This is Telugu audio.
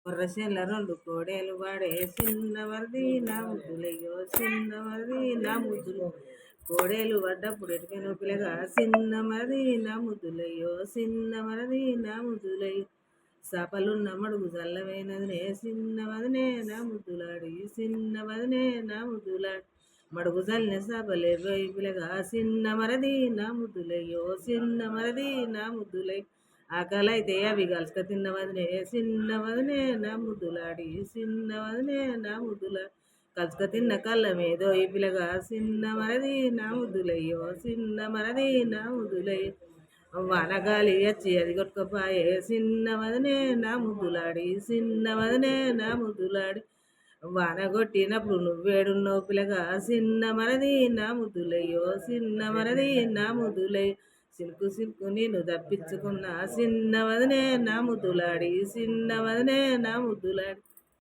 కొర్రశెల్ల రెండు కోడేలు వాడే చిన్నవరది నా ముద్దులయ్యో చిన్నవరది నా ముద్దులు కోడేలు పడ్డప్పుడు ఎటుకైన పిల్లగా చిన్నమరది నా ముద్దులయ్యో చిన్నమరది నా ముద్దులయ్యో సపలున్న మడుగు చల్లవైనదినే చిన్నవదనే నా ముద్దులాడి చిన్నవదనే నా ముద్దులాడి మడుగు చల్లిన సపలే పోయి పిల్లగా చిన్నమరది నా ముద్దులయ్యో చిన్నమరది నా ముద్దులై ఆకలైతే అవి కలుసుక తిన్నవదనే చిన్నవదనే నా ముద్దులాడి చిన్నవదనే నా ముద్దులాడి కలుసుక తిన్న కళ్ళ మీదో ఈ పిల్లగా చిన్నమరది నా ముద్దులయ్యో చిన్నమరది నా ముద్దులయ్యో వానగాలి వచ్చి అది కొట్టుకోపాయే చిన్నవదనే నా ముద్దులాడి చిన్నవదనే నా ముద్దులాడి వాన కొట్టినప్పుడు నువ్వేడున్నావు పిల్లగా చిన్నమరది నా ముద్దులయ్యో చిన్నమరది నా ముద్దులయ్యో సిల్కు సిల్కు నేను తప్పించుకున్నా చిన్నవదనే నా ముద్దులాడి చిన్నవదనే నా ముద్దులాడి